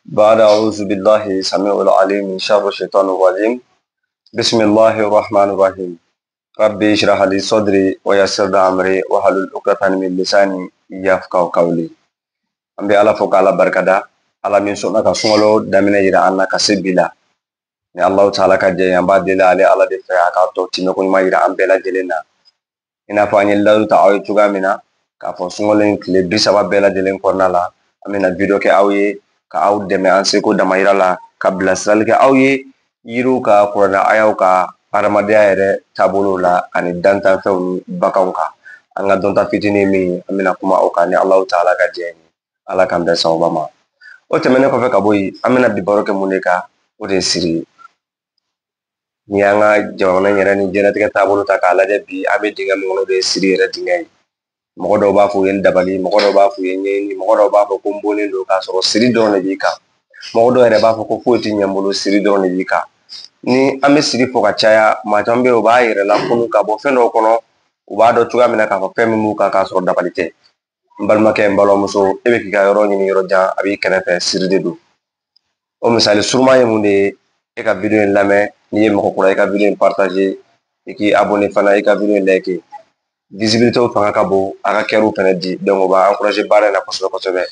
بعد أعوذ بالله السميع العليم من شر الشيطان الرجيم بسم الله الرحمن الرحيم ربي اشرح لي صدري ويسر لي أمري واحلل عقدة من لساني يفقهوا قولي an bɛ ala fo k'ala barikada ala min sɔnna ka sunkalo daminɛ yira an na ka se bi la ni alahu taala ka jɛ an b'a deli ale ala de fɛ a k'a tɔ timɛko ɲuman yira an bɛɛ lajɛlen na i n'a fɔ an ye layidu ta aw ye cogoya min na k'a fɔ sunkalo in tile 30 bɛɛ lajɛlen kɔnɔna la an bɛna video kɛ aw ye ka aw dɛmɛ an seko damayira la ka bilasirali kɛ aw ye yiriw ka kuranɛ ayaw ka hadamadenya yɛrɛ taabolow la ani dantanfɛnw ni baganw kan an ka dɔnta fitinin min an bɛna kuma o kan ni alahu taala ka jɛ ye ala k'an bɛn sababa ma o tɛmɛnen kɔfɛ ka bɔ yen an bɛna bi baro kɛ mun de kan o de ye siri ye ni an ka jamana yɛrɛ ni diɲɛlatigɛ taabolo ta k'a lajɛ bi an bɛ dingɛ min kɔnɔ o de ye siri yɛrɛ dingɛ ye mɔgɔ dɔw b'a fɔ u ye dabali mɔgɔ dɔw b'a fɔ u ye ɲɛɲini mɔgɔ dɔw b'a fɔ ko n bonnen don k'a sɔrɔ siri dɔrɔn de b'i kan mɔgɔ dɔw yɛrɛ b'a fɔ ko foyi tɛ ɲɛ n bolo siri dɔrɔn de b'i kan ni an bɛ siri fɔ ka caya maa caman bɛ yen u b'a yɛrɛ lakunu ka bɔ fɛn dɔw kɔnɔ u b'a dɔn cogoya min na k'a fɔ fɛn min b'u kan k'a sɔrɔ dabali tɛ n balimakɛ n balimamuso e bɛ k'i ka yɔrɔ ɲini yɔrɔ jan a b'i kɛrɛfɛ siri de don o misali suruma ye mun de ye e ka video in lamɛn n'i ye mɔgɔ kura i ka video in partager i k'i abonné fana i ka video in like visibilité fanga ka bon a ka kɛr'u fana di donc o b'a encourager baara in na kosɛbɛ kosɛbɛ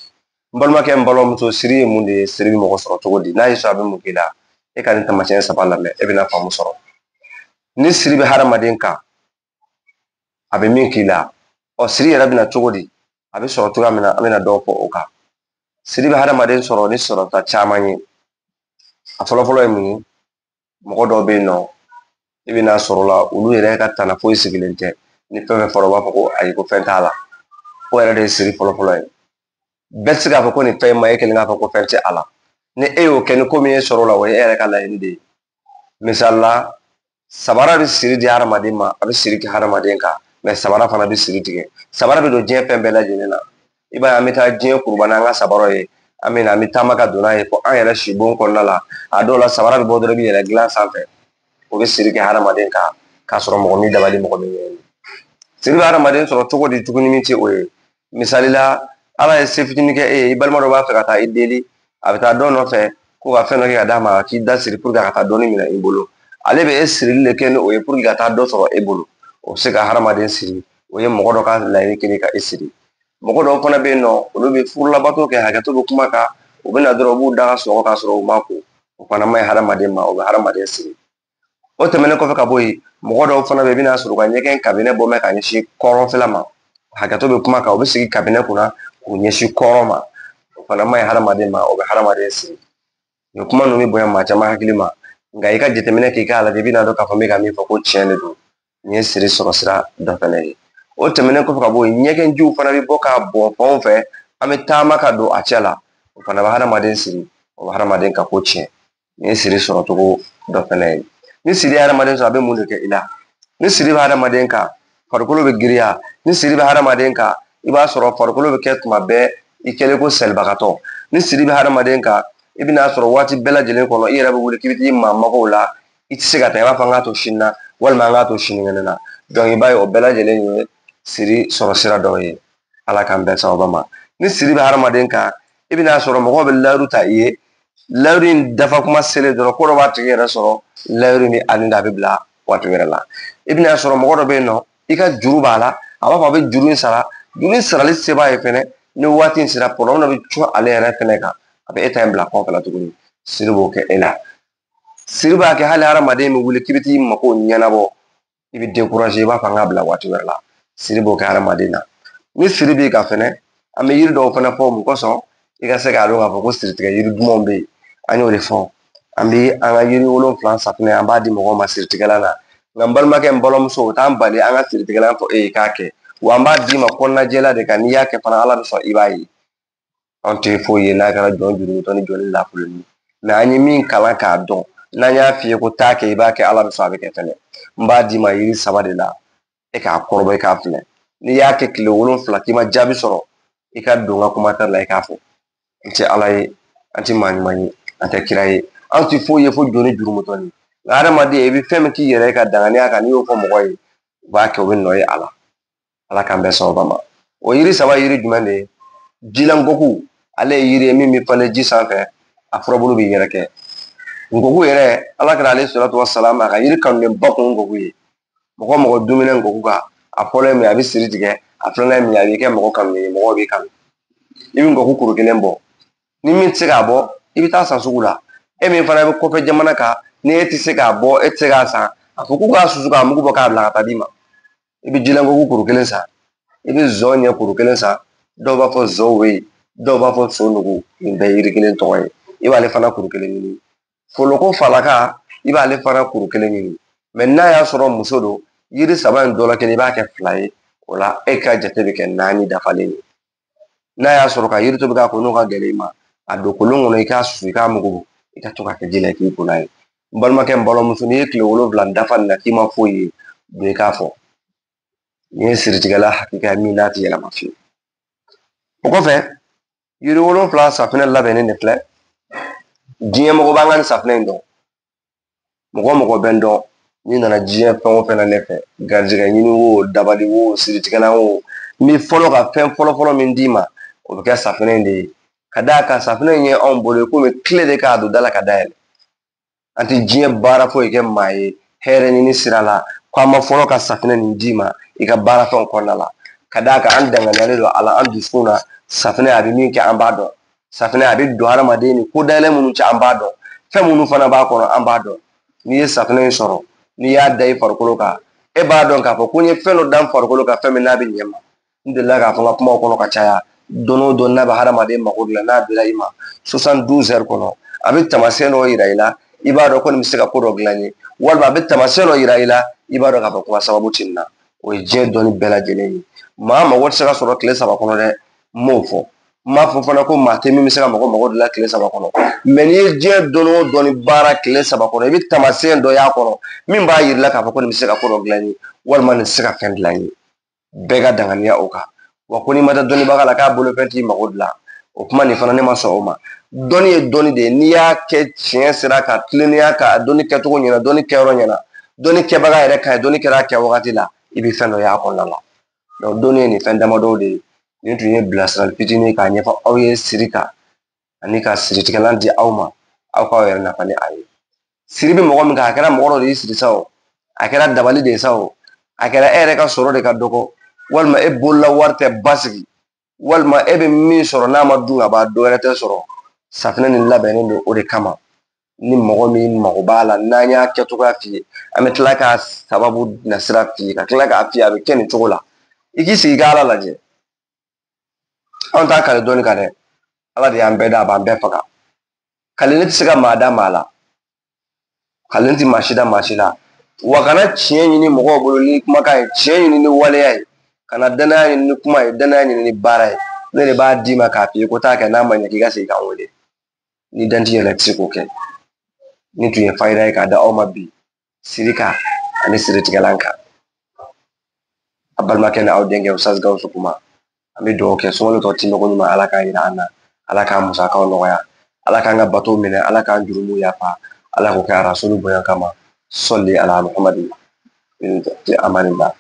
n balimakɛ n balimamuso siri ye mun de ye siri bɛ mɔgɔ sɔrɔ cogo di n'a y'i sɔrɔ a bɛ mun k'i la e ka nin taamasiyɛn 3 lamɛn e bɛna faamu sɔrɔ ni siri bɛ hadamaden kan a bɛ min k'i la ɔ siri yɛrɛ bɛna cogo di a bɛ sɔrɔ cogoya min na an bɛna dɔw fɔ o kan siri bɛ hadamaden sɔrɔ ni sɔrɔta caman ye a fɔlɔfɔlɔ ye mun ye mɔgɔ dɔw bɛ yen nɔ i bɛna sɔrɔ la olu yɛrɛ ka tana foyi sigilen tɛ ni fɛn fɛn fɔra u b'a fɔ ko ayi ko fɛn t'a la o yɛrɛ de ye siri fɔlɔfɔlɔ ye bɛɛ tɛ se k'a fɔ ko nin fɛn in ma e kelen k'a fɔ ko fɛn tɛ a la ni e y'o kɛ ni ko min ye sɔrɔ o la o ye e yɛrɛ ka laɲini de ye misali la sabara bɛ siri di hadamaden ma a bɛ siri kɛ hadamaden kan mɛ sabara fana bɛ siri tigɛ sabara bɛ don diɲɛ fɛn bɛɛ lajɛlen na i b'a ye an bɛ taa diɲɛ kuruba n'an ka sabaraw ye an bɛ taama ka don n'a ye fo an yɛrɛ sibon kɔnɔna la a dɔw la sabara bɛ bɔ dɔrɔn i bɛ yɛlɛn dilan sanfɛ o bɛ siri kɛ hadamaden kan k'a sɔrɔ mɔgɔ min dabali mɔgɔ min ɲɛɲini siri bɛ hadamaden sɔrɔ cogo di tuguni min tɛ o ye misali la ala ye se fitinin kɛ e ye i balima dɔ b'a fɛ ka taa i deli a bɛ taa dɔ nɔfɛ ko ka fɛn dɔ kɛ ka d'a ma k'i da siri pour que a ka taa dɔɔni minɛ i bolo ale bɛ e sirili de kɛ ni o ye pour que ka taa dɔ sɔrɔ e bolo o bɛ se ka hadamaden siri o ye mɔgɔ dɔ ka laɲini kelen ka e siri mɔgɔ dɔw fana bɛ yen nɔ olu bɛ furulabato kɛ hakɛto bɛ kuma kan u bɛ na dɔrɔn u b'u da ka sɔgɔ k'a sɔrɔ u ma ko o fana ma ɲi hadamaden ma o bɛ hadamaden siri o tɛmɛnen kɔfɛ ka bɔ yen mɔgɔ dɔw fana bɛ yen i bɛna sɔrɔ u ka ɲɛgɛn kabinɛ bɔ mɛ ka ɲɛsin kɔrɔnfɛla ma hakɛto bɛ kuma kan u bɛ sigi kabinɛ kunna k'u ɲɛsin kɔrɔn ma o fana ma ɲi hadamaden ma o bɛ hadamaden siri nin kuma ninnu bɛ bonya maa caman hakili ma nka i ka jateminɛ k'i k'a lajɛ i bɛna dɔn k'a fɔ n bɛ ka min fɔ ko tiɲɛ de don nin ye siri sɔrɔ sira dɔ fana ye o tɛmɛnen kɔfɛ ka bɔ yen ɲɛgɛnjiw fana bɛ bɔ ka bɔn fanw fɛ an bɛ taama ka don a cɛ la o fana bɛ hadamaden siri o bɛ hadamaden ka ko tiɲɛ nin ye siri sɔrɔ cogo dɔ fana ye ni siri ye hadamaden sɔrɔ a bɛ mun de kɛ i la ni siri bɛ hadamaden kan farikolo bɛ giriya ni siri bɛ hadamaden kan i b'a sɔrɔ farikolo bɛ kɛ tuma bɛɛ i kɛlen ko sɛlibagatɔ ni siri bɛ hadamaden kan i bɛna sɔrɔ waati bɛɛ lajɛlen kɔnɔ i yɛrɛ bɛ wuli k'i bɛ t'i maa magow la i tɛ se ka taa i b'a fɔ an k'a to sini na walima an k'a to sinikɛnɛ na i b'a ye o bɛɛ lajɛlen ye siri sɔrɔ sira dɔw ye ala k'an bɛn sababa ma ni siri bɛ hadamaden kan i bɛna sɔrɔ mɔgɔw bɛ layiru ta i ye layiru in dafa kuma selen dɔrɔn ko dɔ b'a tigi yɛrɛ sɔrɔ layiru ni ani da bɛ bila waati wɛrɛ la i bɛna sɔrɔ mɔgɔ dɔ bɛ yen nɔ i ka juru b'a la a b'a fɔ a bɛ juru in sara juru in sarali se b'a ye fɛnɛ ni waati in sera problème dɔ bɛ cun ale yɛrɛ fɛnɛ kan a bɛ e ta in bila kɔfɛ la tuguni siri b'o kɛ e la siri b'a kɛ hali hadamaden bɛ wuli k'i bɛ t'i mako ɲɛnabɔ i bɛ décourager i b'a fɔ an k'a bila waati wɛrɛ la siri b'o kɛ hadamaden na ni siri b'i kan fɛnɛ an bɛ yiri dɔw fana fɔ mun kosɔn i ka se k'a dɔn k'a fɔ ko siritigɛ yiri dumanw bɛ yen an y'o de fɔ an bɛ an ka yiri 7 safunɛ an b'a di mɔgɔw ma siritigɛla la nka n balimakɛ n balimamuso o t'an bali an ka siritigɛla fɔ e ye k'a kɛ wa an b'a d'i ma kɔnɔnajɛla de kan n'i y'a kɛ fana ala bɛ sɔn i b'a ye anw tɛ foyi ye n'a kɛra jɔn jurutɔ ni jɔnni lafoloni mɛ an ye min kalan k'a dɔn n'an y'a f'i ye ko taa kɛ i b'a kɛ ala bɛ sɔn a bɛ kɛ fɛnɛ n b'a d'i ma yiri 3 de la e k'a kɔrɔbɔ i k'a filɛ n'i y'a kɛ tile 7 k'i ma jaabi sɔrɔ i ka don n ka commentaire la i k'a fɔ n tɛ ala ye an tɛ maa ɲuman ye an tɛ kira ye anw tɛ foyi ye fo jɔnni jurumutɔni nka hadamaden i bɛ fɛn min k'i yɛrɛ ye ka danganiya kan n'i y'o fɔ mɔgɔ ye u b'a kɛ u bɛ nɔ ye a la ala k'an bɛn sababa ma o yiri 3 yiri jumɛn de ye jilankɔku ale ye yiri ye min bɛ falen ji sanfɛ a furabulu bɛ yɛrɛkɛ nkogu yɛrɛ ala kɛra ale salatu wasalam a ka yiri kanulenba kun nkogu ye mɔgɔ mɔgɔ dumuni nkogu kan a fɔlɔ ye min a bɛ siri tigɛ a filanan ye min a bɛ kɛ mɔgɔ kanulen ye mɔgɔw bɛ kanu i bɛ nkogu kuru kelen bɔ ni min tɛ se k'a bɔ i bɛ taa san sugu la e min fana bɛ kɔfɛ jamana kan ni e tɛ se k'a bɔ e tɛ se k'a san a fɔ k'u k'a susu k'a mugu bɔ k'a bila ka taa d'i ma i bɛ jilankogu kuru kelen san i bɛ zɔn ɲɛ kuru kelen san dɔw b'a fɔ zɔw dɔw b'a fɔ so nugu nin bɛɛ ye yiri kelen tɔgɔ ye i b'ale fana kuru kelen ɲini foloko falaka i b'ale fana kuru kelen ɲini mɛ n'a y'a sɔrɔ muso don yiri saba in dɔ la kelen i b'a kɛ fila ye o la e ka jate bɛ kɛ naani dafalen ye n'a y'a sɔrɔ ka yiri tobi k'a ko n'o ka gɛlɛn i ma a don kolon kɔnɔ i k'a susu i k'a mugu i ka to ka kɛ ji la k'i kunna ye n balimakɛ n balimamuso n'i ye tile 7 dafa nin na k'i ma foyi ye don i k'a fɔ nin ye siritigɛla hakika ye min n'a tɛ yɛlɛma fiyewu o kɔfɛ yiri 7 safinɛ labɛnnen de filɛ diɲɛ mɔgɔ b'an ka nin safinɛ in dɔn mɔgɔ mɔgɔ bɛ n dɔn n'i nana diɲɛ fɛn o fɛn na ne fɛ garijɛgɛ ɲini wo dabali wo siritigɛla wo n bɛ fɔlɔ ka fɛn fɔlɔ min d'i ma o bɛ kɛ safinɛ in de ye ka d'a kan safinɛ in ye anw bolo ye komi tile de k'a don da la ka dayɛlɛ an tɛ diɲɛ baara foyi kɛ maa ye hɛrɛ ɲini sira la ko an ma fɔlɔ ka safinɛ nin d'i ma i ka baarafɛnw kɔnɔna la ka d'a kan an danganiyalen don a la an dusukun na safinɛ a bɛ min kɛ an b'a dɔn safinɛ a bɛ don hadamaden ni ko dayɛlɛ minnu cɛ an b'a dɔn fɛn minnu fana b'a kɔnɔ an b'a dɔn n'i ye safinɛ in sɔrɔ n'i y'a da i farikolo kan e b'a dɔn k'a fɔ ko n ye fɛn dɔ da n farikolo kan fɛn min n'a bɛ ɲɛ ma n delila k'a fɔ n ka kumaw kɔnɔ ka caya don o don n'a bɛ hadamaden mago dilan n'a dira i ma 72 heures kɔnɔ a bɛ taamasiyɛn dɔ yira i la i b'a dɔn ko nin bɛ se ka ko dɔ dilan ye walima a bɛ taamasiyɛn dɔ yira i la i b'a dɔn k'a fɔ ko a sababu ti nin na o ye diɲɛ dɔnni bɛɛ lajɛlen ye maa mago tɛ se ka sɔrɔ tile 3 kɔnɔ dɛ n m'o fɔ n m'a fɔ fana ko maa tɛ min bɛ se ka mɔgɔ mago dilan tile 3 kɔnɔ mɛ n'i ye diɲɛ dɔnni o dɔnni baara tile 3 kɔnɔ i bɛ taamasiyɛn dɔ y'a kɔnɔ min b'a yira i la k'a fɔ ko nin bɛ se ka ko dɔ dilan ye walima nin tɛ se ka fɛn dilan ye bɛɛ ka danganiya o kan wa ko n'i ma taa dɔnnibaga la k'a bolofɛn t'i mago dilan o kuma nin fana ne ma sɔn o ma dɔnni ye dɔnni de ye n'i y'a kɛ tiɲɛ sira kan tilennenya kan dɔnni kɛcogo ɲɛna dɔnni kɛyɔrɔ ɲɛna dɔnni kɛbaga yɛrɛ ka ɲi dɔnni kɛra a kɛ wagati la i bɛ fɛn dɔ y'a kɔnɔna la donc dɔnni ye nin fɛn damadɔw de ye nin tun ye bilasirali fitinin ye k'a ɲɛfɔ aw ye siri kan ani ka siritigɛlan di aw ma aw k'aw yɛrɛ nafa ni a ye siri bɛ mɔgɔ min kan a kɛra mɔgɔ dɔ de y'i siri sa o a kɛra dabali de ye sa o a kɛra e yɛrɛ ka sɔrɔ de ka dɔgɔ walima e bolola wari tɛ basigi walima e bɛ min sɔrɔ n'a ma dun ka ban dɔ wɛrɛ tɛ sɔrɔ safinɛ nin labɛnnen don o de kama ni mɔgɔ min mago b'a la n'an y'a kɛcogoya f'i ye an bɛ tila k'a sababu nasira f'i ye ka tila k'a f'i ye a bɛ kɛ nin cogo la i k'i sigi i ka ala lajɛ anw t'a kale dɔɔni kan dɛ ala de y'an bɛɛ da a b'an bɛɛ faga kaleni tɛ se ka maa da maa la kaleni tɛ maa si da maa si la wa kana tiɲɛ ɲini mɔgɔw bolo ni kumakan ye tiɲɛ ɲini ni waleya ye kana danaya ɲini ni kuma ye danaya ɲini ni baara ye ne de b'a d'i ma k'a f'i ye ko taa kɛ n'a ma ɲɛ k'i ka segin k'an wele ni dan t'i yɛrɛ i tɛ se k'o kɛ ni tun ye fayida ye k'a da aw ma bi siri kan ani siritigɛlan kan a balimakɛ ni aw denkɛ Ustaz Gawusu Kuma an bɛ dugawu kɛ sunkalo tɔ timiko ɲuman ala k'a jira an na ala k'an musakaw nɔgɔya ala k'an ka batow minɛ ala k'an jurumu yafa ala k'o kɛ a rasulu bonya kama sɔli ala muhamadi amanillah